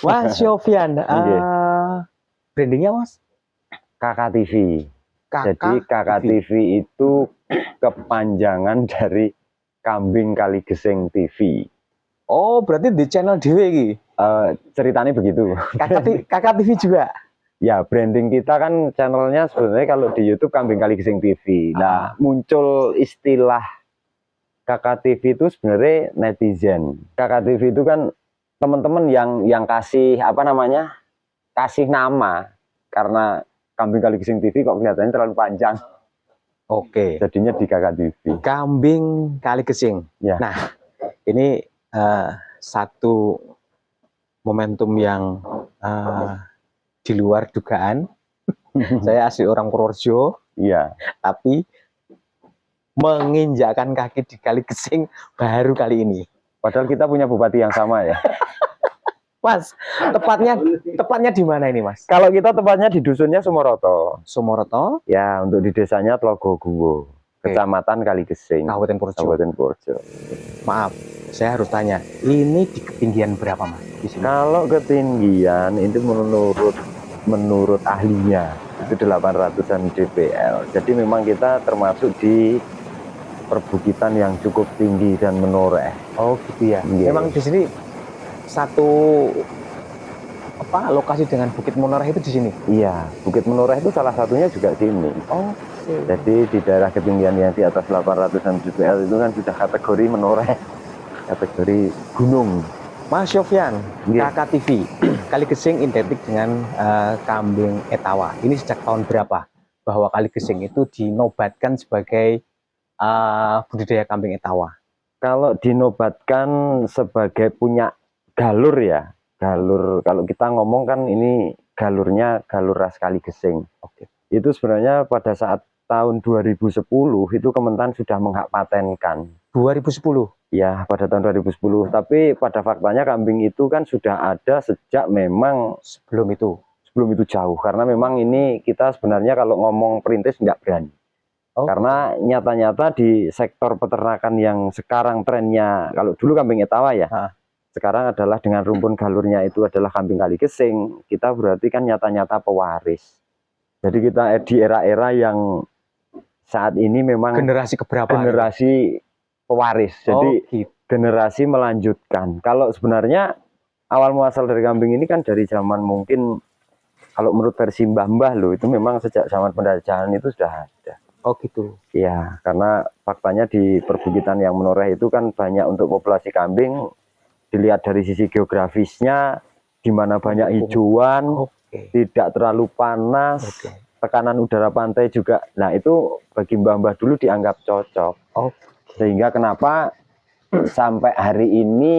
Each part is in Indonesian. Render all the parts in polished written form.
Mas Sofyan, Nggih. brandingnya Mas? Kakak TV. Jadi Kakak TV. TV itu kepanjangan dari Kambing Kaligesing TV. Oh, berarti di channel dewe iki. Ceritanya begitu. Kakak TV juga. Ya, branding kita kan channelnya sebenarnya kalau di YouTube Kambing Kaligesing TV. Nah, muncul istilah Kakak TV itu sebenarnya netizen. Kakak TV itu kan teman-teman yang kasih apa namanya? Kasih nama karena Kambing Kaligesing TV kok kelihatannya terlalu panjang. Oke. Jadinya di Kakak TV. Kambing Kaligesing. Ya. Nah, ini satu momentum yang di luar dugaan. Saya asli orang Purworejo. Iya. Tapi menginjakkan kaki di Kaligesing baru kali ini. Padahal kita punya bupati yang sama ya. Mas, tepatnya di mana ini, Mas? Kalau kita tepatnya di dusunnya Sumoroto. Sumoroto? Ya, untuk di desanya Tlogoguwo, Kecamatan Kaligesing, Kabupaten Purworejo. Maaf, saya harus tanya, ini di ketinggian berapa, Mas? Di sini? Kalau ketinggian itu menurut ahlinya itu 800-an dpl. Jadi memang kita termasuk di perbukitan yang cukup tinggi dan menoreh. Oh, gitu ya. Yeah. Memang di sini satu lokasi dengan Bukit Menoreh itu di sini. Iya, Bukit Menoreh itu salah satunya juga sini. Oh. Jadi di daerah ketinggian yang di atas 800-an dpl itu kan sudah kategori menoreh, kategori gunung. Mas Sofyan, Kakak TV, Kaligesing identik dengan kambing etawa. Ini sejak tahun berapa bahwa Kaligesing itu dinobatkan sebagai budidaya kambing etawa? Kalau dinobatkan sebagai punya galur ya, galur. Kalau kita ngomong kan ini galurnya galur ras Kaligesing. Oke. Itu sebenarnya pada saat tahun 2010 itu Kementan sudah menghak patenkan. 2010? Ya, pada tahun 2010. Tapi pada faktanya kambing itu kan sudah ada sejak memang sebelum itu jauh. Karena memang ini kita sebenarnya kalau ngomong perintis nggak berani. Karena nyata-nyata di sektor peternakan yang sekarang trennya, kalau dulu kambing etawa ya, sekarang adalah dengan rumpun galurnya itu adalah kambing Kaligesing, kita berarti kan nyata-nyata pewaris. Jadi kita di era-era yang saat ini memang generasi keberapa? Generasi pewaris. Jadi gitu. Generasi melanjutkan. Kalau sebenarnya awal muasal dari kambing ini kan dari zaman mungkin kalau menurut versi mbah-mbah loh, itu memang sejak zaman penjajahan itu sudah ada. Oh gitu. Ya, karena faktanya di perbukitan yang menoreh itu kan banyak untuk populasi kambing. Dilihat dari sisi geografisnya, di mana banyak hijauan, tidak terlalu panas, tekanan udara pantai juga. Nah itu bagi mbah-mbah dulu dianggap cocok. Sehingga kenapa sampai hari ini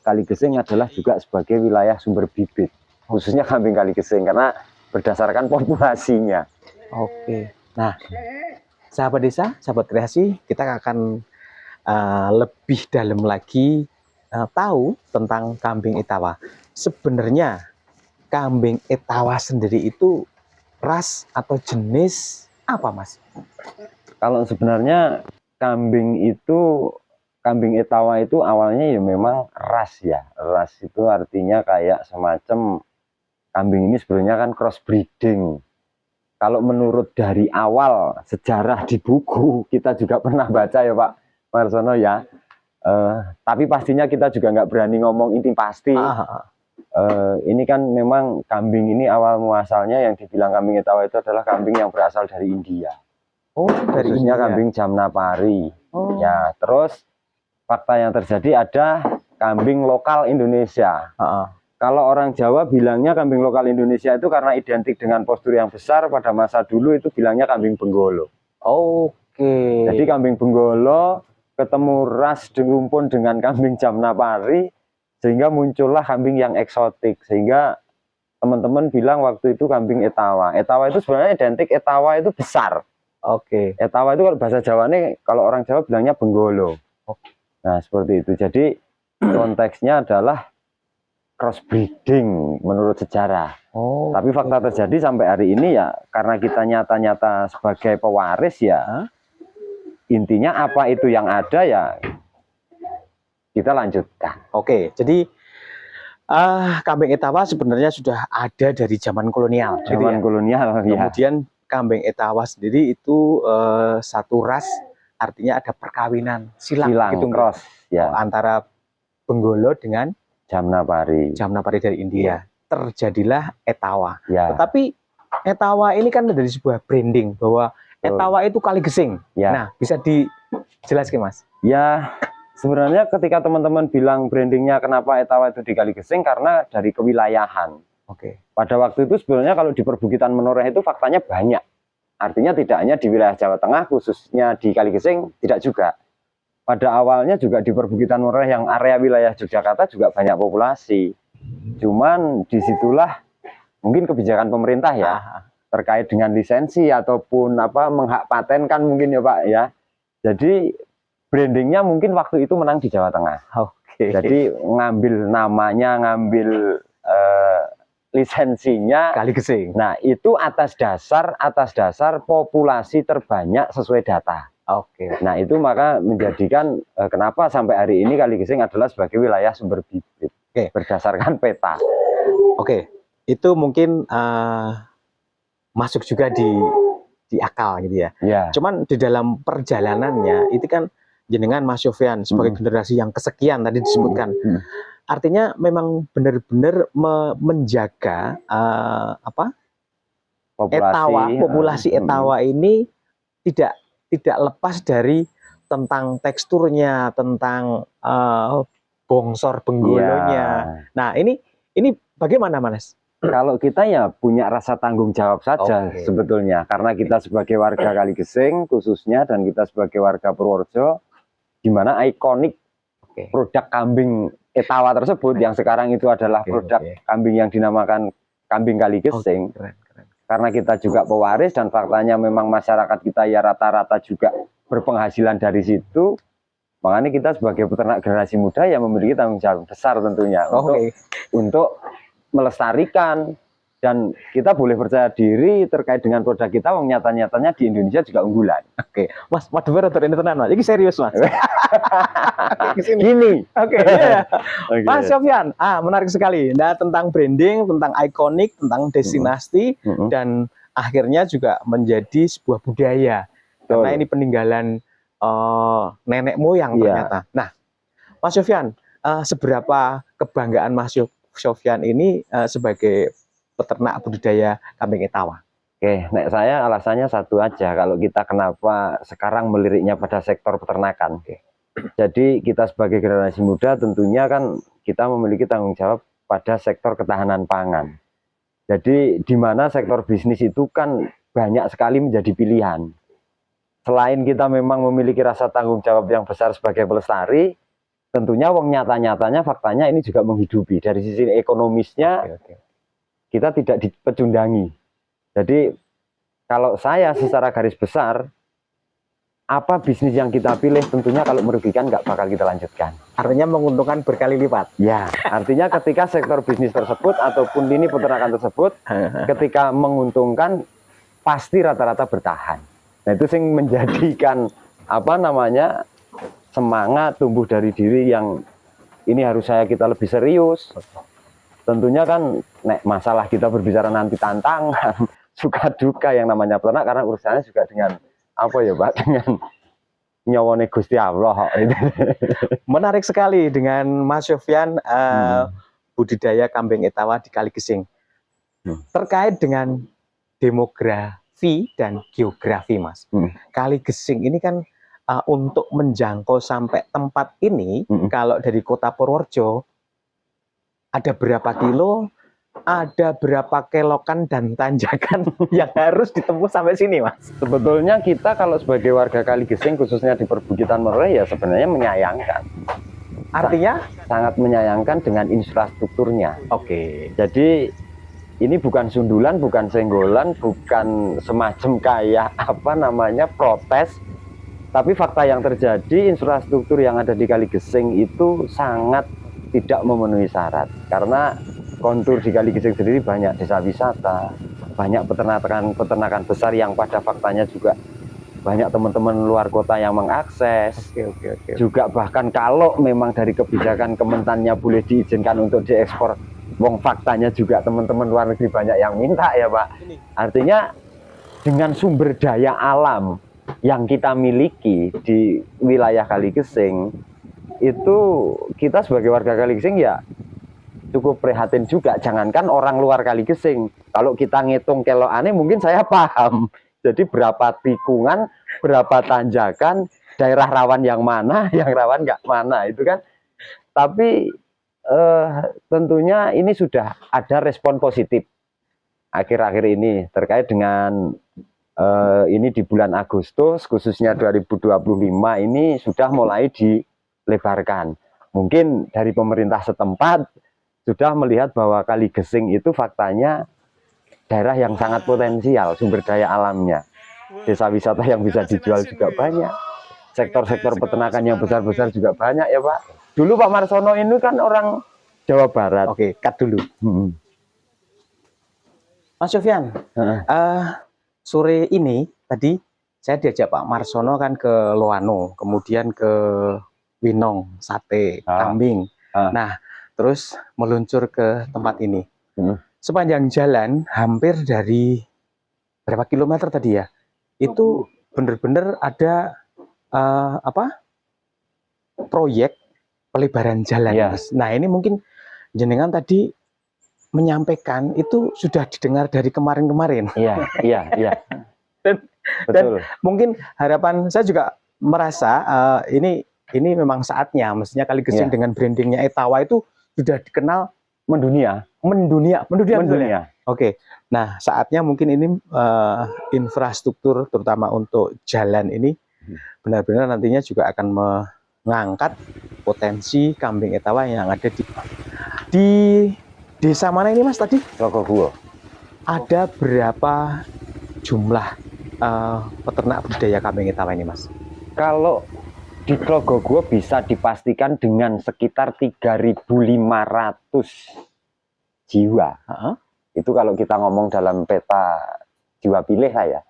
Kaligesing adalah juga sebagai wilayah sumber bibit, khususnya kambing Kaligesing karena berdasarkan populasinya. Oke. Nah, sahabat desa, sahabat kreasi, kita akan lebih dalam lagi tahu tentang kambing etawa. Sebenarnya kambing etawa sendiri itu ras atau jenis apa, Mas? Kalau sebenarnya kambing etawa itu awalnya ya memang ras ya. Ras itu artinya kayak semacam kambing ini sebenarnya kan crossbreeding. Kalau menurut dari awal sejarah di buku kita juga pernah baca ya Pak Marsono ya. Tapi pastinya kita juga nggak berani ngomong ini pasti. Ini kan memang kambing ini awal muasalnya yang dibilang kambing etawa itu adalah kambing yang berasal dari India. Dari khususnya India. Kambing Jamnapari. Ya, terus fakta yang terjadi ada kambing lokal Indonesia. Kalau orang Jawa bilangnya kambing lokal Indonesia itu karena identik dengan postur yang besar, pada masa dulu itu bilangnya kambing Benggolo. Jadi kambing Benggolo ketemu ras rumpun dengan kambing Jamnapari, sehingga muncullah kambing yang eksotik. Sehingga teman-teman bilang waktu itu kambing etawa. Etawa itu sebenarnya identik, etawa itu besar. Etawa itu kalau bahasa Jawa nih, kalau orang Jawa bilangnya Benggolo. Nah seperti itu. Jadi konteksnya adalah crossbreeding menurut sejarah. Tapi fakta terjadi sampai hari ini ya karena kita nyata-nyata sebagai pewaris ya, intinya apa itu yang ada ya kita lanjutkan. Jadi Kambing Etawa sebenarnya sudah ada dari zaman kolonial, gitu Zaman ya. kolonial ya. Kemudian kambing Etawa sendiri itu satu ras, artinya ada perkawinan silang gitu, cross ya. antara Benggolo dengan Jamnapari. Jamnapari dari India. Terjadilah Etawa. Ya. Tetapi Etawa ini kan dari sebuah branding bahwa Etawa itu Kaligesing. Ya. Nah, bisa dijelaskan, Mas? Ya, sebenarnya ketika teman-teman bilang brandingnya kenapa Etawa itu di Kaligesing, karena dari kewilayahan. Oke. Pada waktu itu sebenarnya kalau di perbukitan Menoreh itu faktanya banyak. Artinya tidak hanya di wilayah Jawa Tengah, khususnya di Kaligesing, tidak juga. Pada awalnya juga di perbukitan Menoreh yang area wilayah Yogyakarta juga banyak populasi. Cuman disitulah mungkin kebijakan pemerintah ya, terkait dengan lisensi ataupun menghak paten kan mungkin ya Pak ya. Jadi brandingnya mungkin waktu itu menang di Jawa Tengah. Oke. Jadi ngambil namanya, ngambil lisensinya Kaligesing. Nah, itu atas dasar populasi terbanyak sesuai data. Oke. Nah, itu maka menjadikan kenapa sampai hari ini Kaligesing adalah sebagai wilayah sumber bibit. Oke. Berdasarkan peta. Oke. Itu mungkin masuk juga di akal gitu ya. Ya. Cuman di dalam perjalanannya itu kan jenengan Mas Sofyan sebagai generasi yang kesekian tadi disebutkan. Artinya memang benar-benar menjaga populasi Etawa ini tidak lepas dari tentang teksturnya, tentang bongsor benggolonya. Nah, ini bagaimana, Mas? Kalau kita ya punya rasa tanggung jawab saja sebetulnya, karena kita sebagai warga Kaligesing khususnya dan kita sebagai warga Purworejo, di mana ikonik produk kambing Etawa tersebut yang sekarang itu adalah produk kambing yang dinamakan kambing Kaligesing. Karena kita juga pewaris dan faktanya memang masyarakat kita ya rata-rata juga berpenghasilan dari situ, makanya kita sebagai peternak generasi muda yang memiliki tanggung jawab besar tentunya untuk melestarikan. Dan kita boleh percaya diri terkait dengan produk kita, nyata-nyatanya di Indonesia juga unggulan. Oke, Mas, waduh ini tenan, Mas. Ini serius, Mas. Gini. Mas Sofyan, menarik sekali. Nah, tentang branding, tentang ikonik, tentang destinasi, dan akhirnya juga menjadi sebuah budaya. Karena ini peninggalan nenek moyang ternyata. Nah, Mas Sofyan, seberapa kebanggaan Mas Sofyan ini sebagai peternak budidaya kambing Etawa? Oke, saya alasannya satu aja. Kalau kita kenapa sekarang meliriknya pada sektor peternakan. Jadi kita sebagai generasi muda tentunya kan kita memiliki tanggung jawab pada sektor ketahanan pangan. Jadi di mana sektor bisnis itu kan banyak sekali menjadi pilihan. Selain kita memang memiliki rasa tanggung jawab yang besar sebagai pelestari, tentunya nyata-nyatanya faktanya ini juga menghidupi. Dari sisi ekonomisnya kita tidak dipecundangi. Jadi kalau saya secara garis besar, apa bisnis yang kita pilih tentunya kalau merugikan nggak bakal kita lanjutkan. Artinya menguntungkan berkali lipat. Ya, artinya ketika sektor bisnis tersebut ataupun lini peternakan tersebut, ketika menguntungkan pasti rata-rata bertahan. Nah itu sing menjadikan semangat tumbuh dari diri yang ini harus kita lebih serius. Tentunya kan masalah kita berbicara nanti tantangan, suka duka yang namanya peternak, karena urusannya juga dengan dengan nyawane Gusti Allah. Menarik sekali dengan Mas Sofyan budidaya kambing Etawa di Kaligesing. Terkait dengan demografi dan geografi, Mas. Kaligesing ini kan untuk menjangkau sampai tempat ini, kalau dari kota Purworejo ada berapa kilo, ada berapa kelokan dan tanjakan yang harus ditempuh sampai sini, Mas? Sebetulnya kita kalau sebagai warga Kaligesing khususnya di perbukitan Menoreh ya sebenarnya menyayangkan. Artinya? Sangat menyayangkan dengan infrastrukturnya. Jadi ini bukan sundulan, bukan senggolan, bukan semacam kayak protes. Tapi fakta yang terjadi, infrastruktur yang ada di Kaligesing itu sangat tidak memenuhi syarat. Karena kontur di Kaligesing sendiri banyak desa wisata, banyak peternakan besar yang pada faktanya juga banyak teman-teman luar kota yang mengakses. Oke. Juga bahkan kalau memang dari kebijakan Kementannya boleh diizinkan untuk diekspor, wong faktanya juga teman-teman luar negeri banyak yang minta ya Pak. Artinya dengan sumber daya alam yang kita miliki di wilayah Kaligesing, itu kita sebagai warga Kaligesing ya cukup prihatin juga. Jangankan orang luar Kaligesing, kalau kita ngitung kelokane mungkin saya paham. Jadi berapa tikungan, berapa tanjakan, daerah rawan yang mana, yang rawan nggak mana, itu kan. Tapi tentunya ini sudah ada respon positif akhir-akhir ini terkait dengan ini di bulan Agustus, khususnya 2025 ini sudah mulai dilebarkan. Mungkin dari pemerintah setempat sudah melihat bahwa Kaligesing itu faktanya daerah yang sangat potensial sumber daya alamnya. Desa wisata yang bisa dijual juga banyak. Sektor-sektor peternakan yang besar-besar juga banyak ya Pak. Dulu Pak Marsono ini kan orang Jawa Barat. Oke, cut dulu. Mas Sofyan, sore ini tadi saya diajak Pak Marsono kan ke Loano, kemudian ke Winong, sate, kambing. Nah, terus meluncur ke tempat ini. Sepanjang jalan hampir dari berapa kilometer tadi ya? Itu benar-benar ada proyek pelebaran jalan, Mas. Nah, ini mungkin jenengan tadi menyampaikan itu sudah didengar dari kemarin-kemarin. Iya. Dan mungkin harapan saya juga merasa ini memang saatnya, mestinya Kaligesing dengan brandingnya Etawa itu sudah dikenal mendunia. Oke. Nah, saatnya mungkin ini infrastruktur terutama untuk jalan ini benar-benar nantinya juga akan mengangkat potensi kambing Etawa yang ada di desa mana ini Mas tadi? Tlogoguwo. Ada berapa jumlah peternak budidaya kambing Etawa ini Mas? Kalau di Tlogoguwo bisa dipastikan dengan sekitar 3.500 jiwa. Itu kalau kita ngomong dalam peta jiwa pilih saya.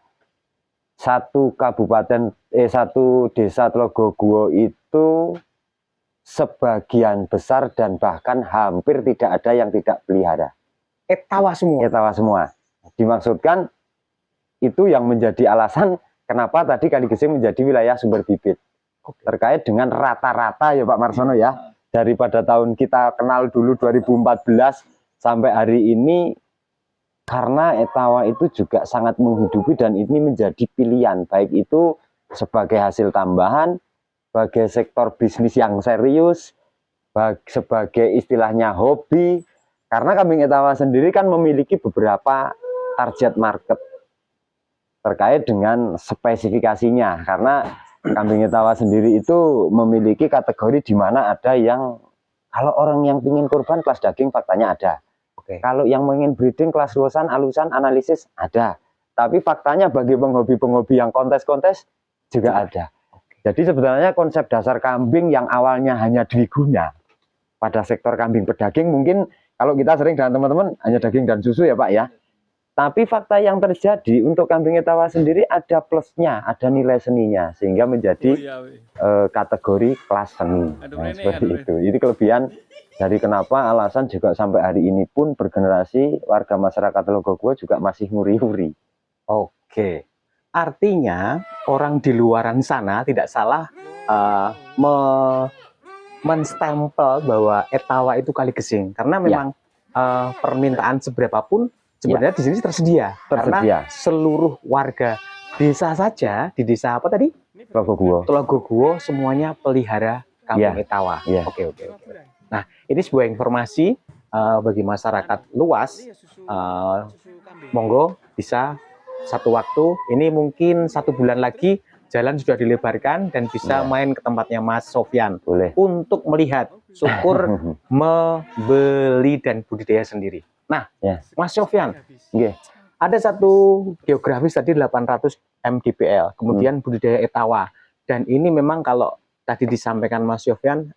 Satu desa Tlogoguwo itu sebagian besar dan bahkan hampir tidak ada yang tidak pelihara. Etawa semua. Dimaksudkan itu yang menjadi alasan kenapa tadi Kaligesing menjadi wilayah sumber bibit. Terkait dengan rata-rata ya Pak Marsono ya, daripada tahun kita kenal dulu 2014 sampai hari ini, karena Etawa itu juga sangat menghidupi dan ini menjadi pilihan, baik itu sebagai hasil tambahan, sebagai sektor bisnis yang serius, sebagai istilahnya hobi. Karena kambing Etawa sendiri kan memiliki beberapa target market terkait dengan spesifikasinya. Karena kambing Etawa sendiri itu memiliki kategori di mana ada yang kalau orang yang ingin kurban kelas daging faktanya ada. Kalau yang ingin breeding kelas luasan, alusan, analisis ada. Tapi faktanya bagi penghobi-penghobi yang kontes-kontes juga ada. Jadi sebenarnya konsep dasar kambing yang awalnya hanya dwiguna pada sektor kambing pedaging, mungkin kalau kita sering dengan teman-teman hanya daging dan susu ya Pak ya. Tapi fakta yang terjadi untuk kambing Etawa sendiri ada plusnya, ada nilai seninya, sehingga menjadi kategori kelas seni. Seperti itu. Ini kelebihan dari kenapa alasan juga sampai hari ini pun bergenerasi warga masyarakat Tlogoguwo juga masih nguri-nguri. Oke. Artinya orang di luaran sana tidak salah menstempel bahwa Etawa itu Kaligesing, karena memang permintaan seberapapun sebenarnya di sini tersedia. Karena seluruh warga desa saja di desa apa tadi? Tlogoguwo semuanya pelihara kambing Etawa. Oke. Nah, ini sebuah informasi bagi masyarakat luas. Monggo bisa satu waktu, ini mungkin 1 bulan lagi jalan sudah dilebarkan dan bisa main ke tempatnya Mas Sofyan untuk melihat, syukur membeli dan budidaya sendiri. Nah, Mas Sofyan, ada satu geografis tadi 800 mdpl, kemudian budidaya Etawa, dan ini memang kalau tadi disampaikan Mas Sofyan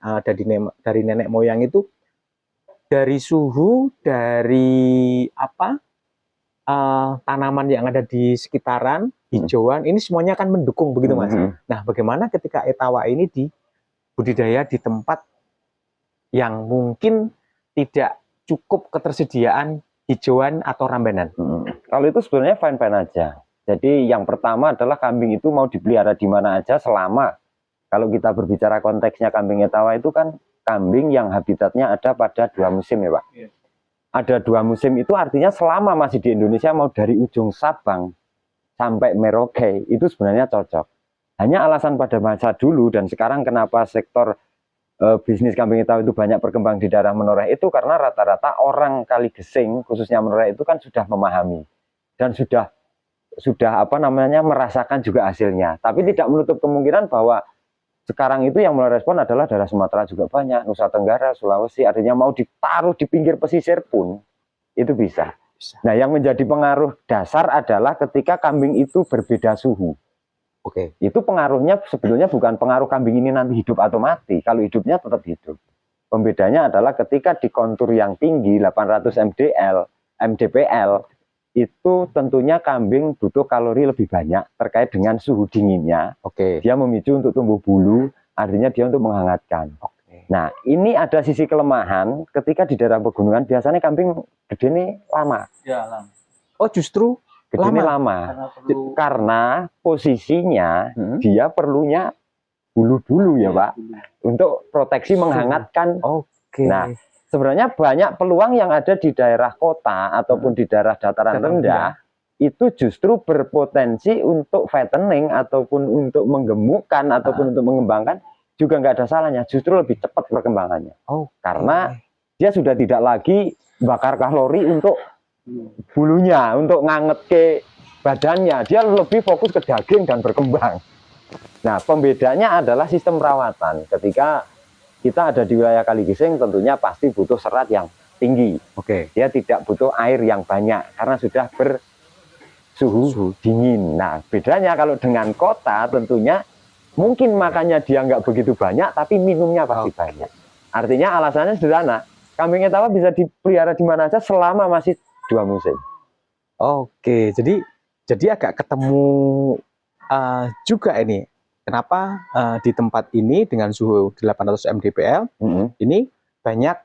dari nenek moyang itu dari suhu, dari tanaman yang ada di sekitaran, hijauan, ini semuanya akan mendukung begitu Mas. Nah, bagaimana ketika etawa ini budidaya di tempat yang mungkin tidak cukup ketersediaan hijauan atau rambanan? Kalau itu sebenarnya fine-fine aja. Jadi yang pertama adalah kambing itu mau dipelihara di mana aja selama, kalau kita berbicara konteksnya kambing etawa itu kan kambing yang habitatnya ada pada 2 musim ya Pak. Iya. Ada 2 musim itu artinya selama masih di Indonesia, mau dari ujung Sabang sampai Merauke itu sebenarnya cocok. Hanya alasan pada masa dulu dan sekarang kenapa sektor bisnis kambing etawa itu banyak berkembang di daerah Menoreh itu karena rata-rata orang Kaligesing khususnya Menoreh itu kan sudah memahami dan sudah merasakan juga hasilnya. Tapi tidak menutup kemungkinan bahwa sekarang itu yang mulai respon adalah daerah Sumatera juga banyak, Nusa Tenggara, Sulawesi, artinya mau ditaruh di pinggir pesisir pun itu bisa. Nah, yang menjadi pengaruh dasar adalah ketika kambing itu berbeda suhu. Oke, itu pengaruhnya sebetulnya bukan pengaruh kambing ini nanti hidup atau mati. Kalau hidupnya tetap hidup. Pembedanya adalah ketika di kontur yang tinggi 800 mdpl itu tentunya kambing butuh kalori lebih banyak terkait dengan suhu dinginnya. Oke. Dia memicu untuk tumbuh bulu, artinya dia untuk menghangatkan. Oke. Nah, ini ada sisi kelemahan ketika di daerah pegunungan biasanya kambing gede ini lama. Ya, lama. Oh, justru gede ini lama. Karena posisinya dia perlunya bulu-bulu ya, Pak. Untuk proteksi menghangatkan. Oke. Nah, sebenarnya banyak peluang yang ada di daerah kota ataupun di daerah dataran rendah itu justru berpotensi untuk fattening ataupun untuk menggemukkan ataupun untuk mengembangkan juga nggak ada salahnya, justru lebih cepat perkembangannya. Karena dia sudah tidak lagi bakar kalori untuk bulunya, untuk nganget ke badannya, dia lebih fokus ke daging dan berkembang. Nah, pembedanya adalah sistem perawatan. Ketika kita ada di wilayah Kaligesing tentunya pasti butuh serat yang tinggi. Oke. Dia tidak butuh air yang banyak karena sudah bersuhu dingin. Nah, bedanya kalau dengan kota tentunya mungkin makannya dia nggak begitu banyak, tapi minumnya pasti banyak. Artinya alasannya sederhana, kambing etawa bisa dipelihara di mana saja selama masih 2 musim. Oke, jadi agak ketemu juga ini. Kenapa di tempat ini dengan suhu 800 mdpl ini banyak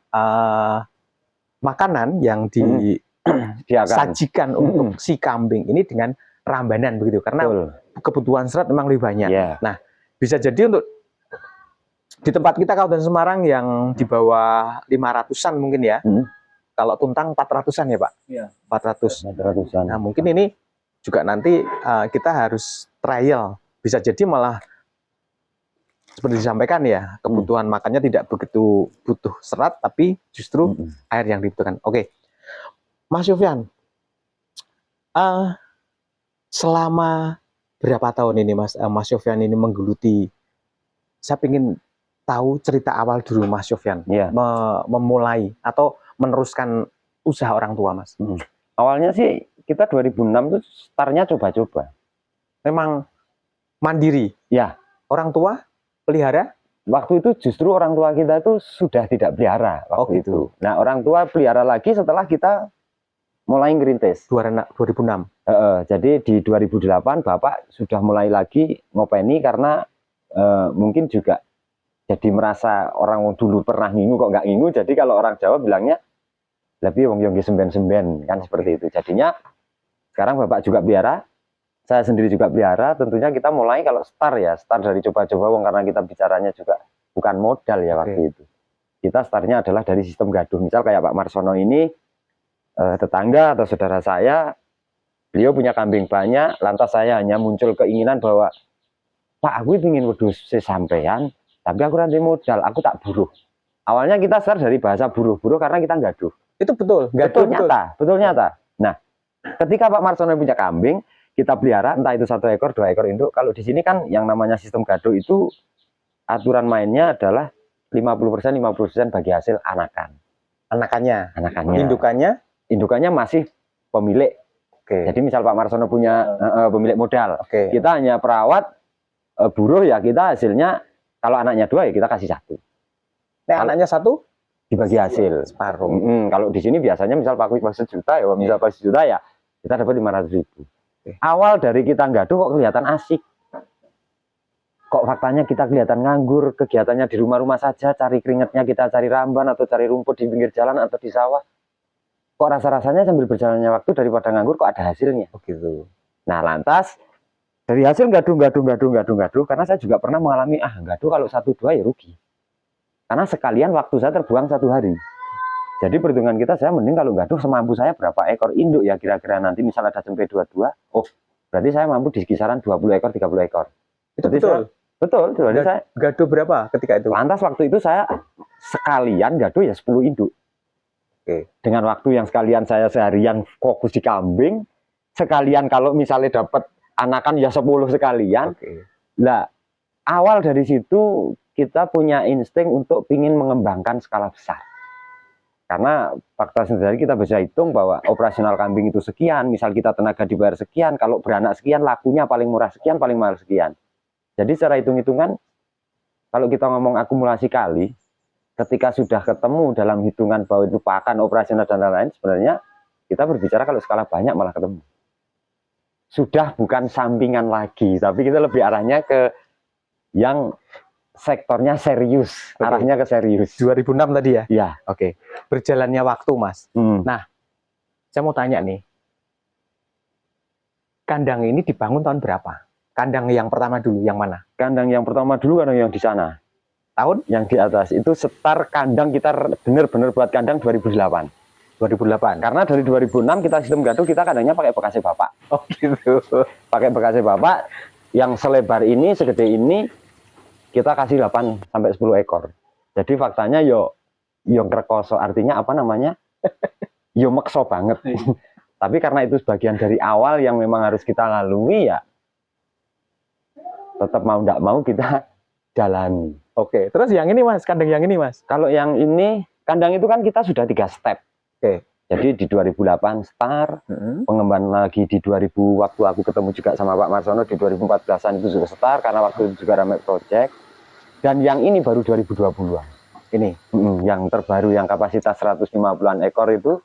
makanan yang disajikan untuk si kambing ini dengan rambanan begitu, karena kebutuhan serat memang lebih banyak. Nah, bisa jadi untuk di tempat kita Kabupaten Semarang yang di bawah 500-an mungkin ya. Kalau tuntang 400-an ya Pak? Iya. 400-an. Nah, mungkin ini juga nanti kita harus trial. Bisa jadi malah seperti disampaikan ya, kebutuhan makannya tidak begitu butuh serat, tapi justru air yang dibutuhkan. Oke, Mas Sofyan, selama berapa tahun ini Mas Sofyan ini menggeluti? Saya ingin tahu cerita awal dulu Mas Sofyan, memulai atau meneruskan usaha orang tua Mas. Awalnya sih kita 2006 tuh startnya coba-coba. Memang mandiri? Ya. Orang tua pelihara? Waktu itu justru orang tua kita itu sudah tidak pelihara waktu itu. Nah, orang tua pelihara lagi setelah kita mulai ngerintis. 2006? Jadi di 2008 Bapak sudah mulai lagi ngopeni karena mungkin juga jadi merasa orang dulu pernah ngingu kok nggak ngingu. Jadi kalau orang Jawa bilangnya lebih wong yonggi semben-semben kan seperti itu. Jadinya sekarang Bapak juga pelihara, saya sendiri juga pelihara. Tentunya kita mulai kalau start dari coba-coba wong, karena kita bicaranya juga bukan modal ya waktu itu. Kita startnya adalah dari sistem gaduh. Misal kayak Pak Marsono ini tetangga atau saudara saya, beliau punya kambing banyak, lantas saya hanya muncul keinginan bahwa Pak, aku ingin wedhus sesampean, tapi aku nanti modal, aku tak buruh. Awalnya kita start dari bahasa buruh-buruh karena kita gaduh. Itu betul, betul nyata. Nah, ketika Pak Marsono punya kambing, kita pelihara, entah itu 1 ekor, 2 ekor induk. Kalau di sini kan yang namanya sistem gaduh itu aturan mainnya adalah 50% bagi hasil anakan. Anakannya. Indukannya? Indukannya masih pemilik. Jadi misal Pak Marsono punya pemilik modal, kita hanya perawat, buruh ya kita hasilnya. Kalau anaknya 2 ya kita kasih 1. Nah, anaknya 1 dibagi hasil separuh. Kalau di sini biasanya misal Pak 1 juta ya, misal Pak 1 juta ya kita dapat 500.000. Oke. Awal dari kita gaduh kok kelihatan asik. Kok faktanya kita kelihatan nganggur, kegiatannya di rumah-rumah saja, cari keringatnya kita cari ramban atau cari rumput di pinggir jalan atau di sawah. Kok rasa-rasanya sambil berjalannya waktu daripada nganggur kok ada hasilnya. Oh gitu. Nah, lantas dari hasil gaduh, karena saya juga pernah mengalami gaduh kalau 1-2 ya rugi. Karena sekalian waktu saya terbuang 1 hari. Jadi perhitungan kita, saya mending kalau gaduh semampu saya berapa ekor induk ya kira-kira nanti misal ada cempe 22, oh berarti saya mampu di kisaran 20 ekor, 30 ekor. Itu Jadi betul. Betul, berarti saya Gaduh berapa ketika itu? lantas waktu itu saya sekalian gaduh ya 10 induk. Oke. Dengan waktu yang sekalian saya seharian fokus di kambing, sekalian kalau misalnya dapat anakan ya 10 sekalian. Oke. Lah, awal dari situ kita punya insting untuk ingin mengembangkan skala besar. Karena fakta sendiri kita bisa hitung bahwa operasional kambing itu sekian, misal kita tenaga dibayar sekian, kalau beranak sekian, lakunya paling murah sekian, paling mahal sekian. Jadi secara hitung-hitungan, kalau kita ngomong akumulasi kali, ketika sudah ketemu dalam hitungan bahwa itu pakan, operasional, dan lain-lain, sebenarnya kita berbicara kalau skala banyak malah ketemu. Sudah bukan sampingan lagi, tapi kita lebih arahnya ke yang sektornya serius, Oke. arahnya ke serius. 2006 tadi ya? Ya. Oke. Berjalannya waktu, Mas. Nah, Saya mau tanya nih. Kandang ini dibangun tahun berapa? Kandang yang pertama dulu, yang mana? kandang yang pertama dulu, kandang yang di sana. Tahun? Yang di atas itu setar kandang kita benar-benar buat kandang 2008. 2008. Karena dari 2006 kita sistem gaduh, kita kandangnya pakai bekasnya bapak. Oh gitu. Pakai bekasnya bapak yang selebar ini, segede ini, kita kasih 8 sampai 10 ekor. Jadi faktanya yo ngrekoso, artinya apa namanya? Yo mekso banget. Tapi karena itu sebagian dari awal yang memang harus kita lalui ya, tetap mau nggak mau kita jalani. Oke. Terus yang ini, Mas, kandang yang ini, Mas. Kalau yang ini, kandang itu kan kita sudah 3 step. Oke. Jadi di 2008 start, pengembangan lagi di 2000 waktu aku ketemu juga sama Pak Marsono di 2014-an itu juga start karena waktu itu juga ramai project. Dan yang ini baru 2020-an. Ini. Yang terbaru yang kapasitas 150-an ekor itu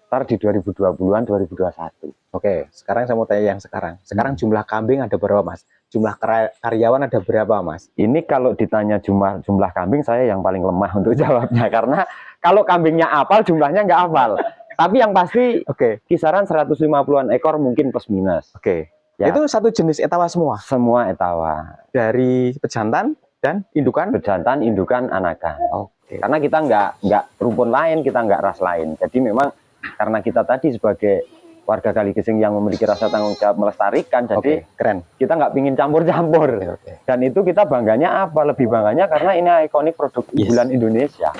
start di 2020-an, 2021. Oke, sekarang saya mau tanya yang sekarang. Sekarang jumlah kambing ada berapa, Mas? Jumlah karyawan ada berapa, Mas? Ini kalau ditanya jumlah kambing, saya yang paling lemah untuk jawabnya. Karena kalau kambingnya apal, jumlahnya nggak apal. Tapi yang pasti kisaran 150-an ekor mungkin plus minus. Oke. Ya. Itu satu jenis etawa semua? Semua etawa. Dari pejantan dan indukan? Pejantan, indukan, anakan. Oke. Karena kita nggak rumpun lain, kita nggak ras lain. Jadi memang karena kita tadi sebagai warga Kaligesing yang memiliki rasa tanggung jawab melestarikan, jadi keren. Kita nggak pingin campur-campur. Dan itu kita bangganya apa? Lebih bangganya karena ini ikonik produk unggulan Indonesia.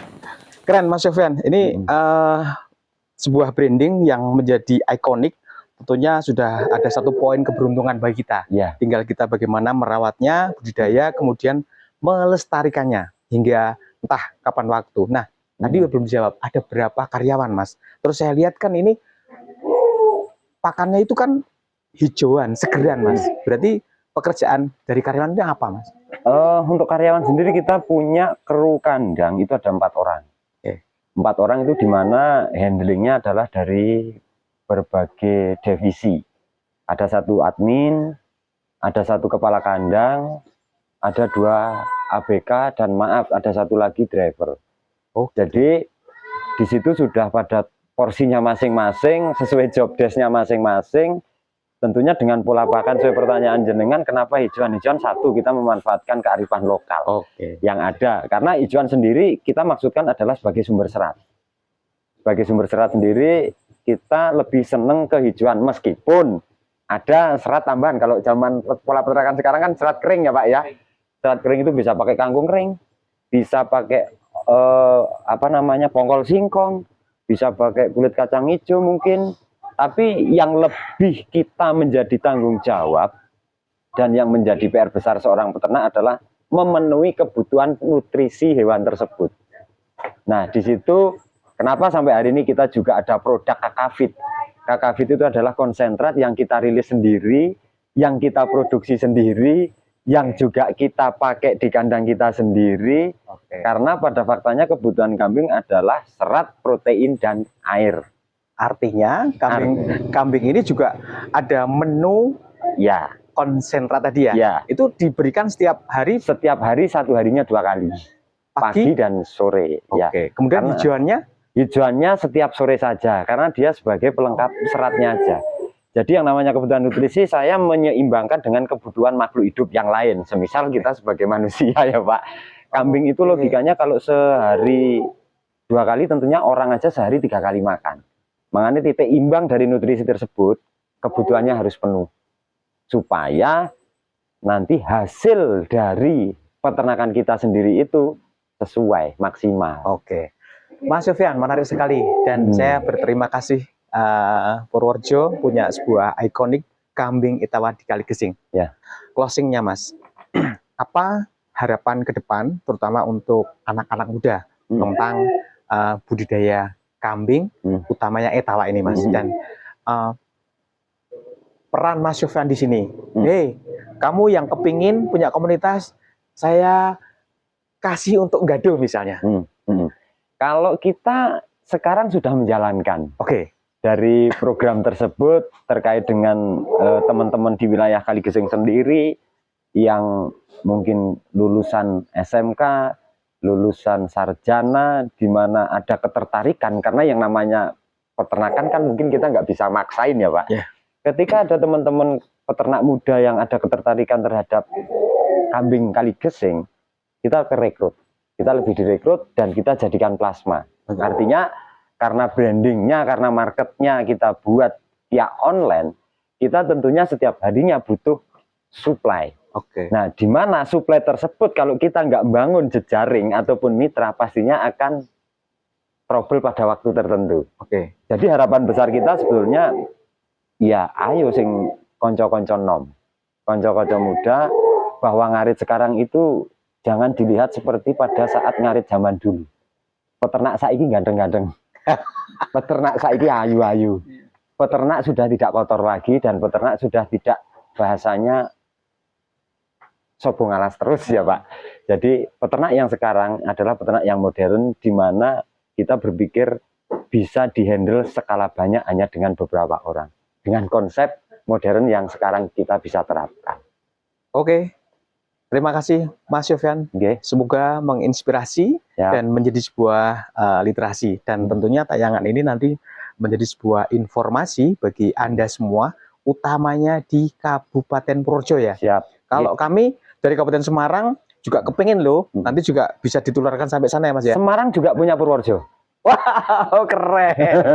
Keren, Mas Sofyan. Ini sebuah branding yang menjadi ikonik. Tentunya sudah ada satu poin keberuntungan bagi kita. Ya. Tinggal kita bagaimana merawatnya, budidaya, kemudian melestarikannya hingga entah kapan waktu. Nah, tadi belum dijawab, ada berapa karyawan, Mas? Terus saya lihat kan ini pakannya itu kan hijauan, segeran, Mas. Berarti pekerjaan dari karyawan itu apa, Mas? Untuk karyawan sendiri kita punya kru kandang itu ada 4 orang. 4 orang itu dimana handlingnya adalah dari berbagai divisi. Ada 1 admin, ada 1 kepala kandang, ada 2 ABK, dan maaf ada 1 lagi driver. Jadi di situ sudah pada porsinya masing-masing, sesuai job desk-nya masing-masing. Tentunya dengan pola pakan sesuai pertanyaan jenengan, kenapa hijauan-hijauan? 1, kita memanfaatkan kearifan lokal yang ada. Karena hijauan sendiri kita maksudkan adalah sebagai sumber serat. Sebagai sumber serat sendiri kita lebih seneng ke hijauan, meskipun ada serat tambahan. Kalau zaman pola peternakan sekarang kan serat kering ya Pak ya. Serat kering itu bisa pakai kangkung kering, bisa pakai pongkol singkong, bisa pakai kulit kacang hijau mungkin. Tapi yang lebih kita menjadi tanggung jawab dan yang menjadi PR besar seorang peternak adalah memenuhi kebutuhan nutrisi hewan tersebut. Nah, di situ kenapa sampai hari ini kita juga ada produk Kakafit. Kakafit itu adalah konsentrat yang kita rilis sendiri, yang kita produksi sendiri, yang juga kita pakai di kandang kita sendiri. Karena pada faktanya kebutuhan kambing adalah serat, protein, dan air. Artinya kambing ini juga ada menu Ya, konsentrat tadi ya. ya. Itu diberikan setiap hari Setiap hari, 1 harinya 2 kali. Pagi dan sore. Ya. Oke. Kemudian Karena hijauannya setiap sore saja, karena dia sebagai pelengkap seratnya aja. Jadi yang namanya kebutuhan nutrisi saya menyeimbangkan dengan kebutuhan makhluk hidup yang lain. Semisal kita sebagai manusia ya Pak. Kambing itu logikanya kalau sehari 2 kali, tentunya orang aja sehari 3 kali makan. Makanya titik imbang dari nutrisi tersebut, kebutuhannya harus penuh. Supaya nanti hasil dari peternakan kita sendiri itu sesuai, maksimal. Oke. Mas Sofyan, menarik sekali. Dan saya berterima kasih Purworejo punya sebuah ikonik kambing Etawa di Kaligesing. Ya. Closingnya Mas, apa harapan ke depan, terutama untuk anak-anak muda tentang budidaya kambing, utamanya Etawa ini Mas, dan peran Mas Sofyan di sini. Hei, kamu yang kepingin punya komunitas, saya kasih untuk Gado misalnya. Kalau kita sekarang sudah menjalankan dari program tersebut terkait dengan teman-teman di wilayah Kaligesing sendiri yang mungkin lulusan SMK, lulusan sarjana, di mana ada ketertarikan, karena yang namanya peternakan kan mungkin kita nggak bisa maksain ya Pak. Ketika ada teman-teman peternak muda yang ada ketertarikan terhadap kambing Kaligesing, kita rekrut, kita lebih direkrut dan kita jadikan plasma. Artinya karena brandingnya, karena marketnya kita buat via online, kita tentunya setiap harinya butuh supply. Nah, di mana supply tersebut kalau kita nggak bangun jejaring ataupun mitra, pastinya akan trouble pada waktu tertentu. Jadi harapan besar kita sebetulnya, ya ayo sing konco-konco nom, konco-konco muda, bahwa ngarit sekarang itu jangan dilihat seperti pada saat ngarit zaman dulu. Peternak saiki ganteng-ganteng, peternak saiki ayu-ayu, peternak sudah tidak kotor lagi, dan peternak sudah tidak bahasanya sobong alas terus ya Pak. Jadi peternak yang sekarang adalah peternak yang modern, di mana kita berpikir bisa dihandle skala banyak hanya dengan beberapa orang, dengan konsep modern yang sekarang kita bisa terapkan. Terima kasih Mas Sofyan. Semoga menginspirasi dan menjadi sebuah literasi, dan tentunya tayangan ini nanti menjadi sebuah informasi bagi Anda semua, utamanya di Kabupaten Purworejo ya. Kalau kami dari Kabupaten Semarang juga kepengen loh, nanti juga bisa ditularkan sampai sana ya Mas ya. Semarang juga punya Purworejo. Wow, keren.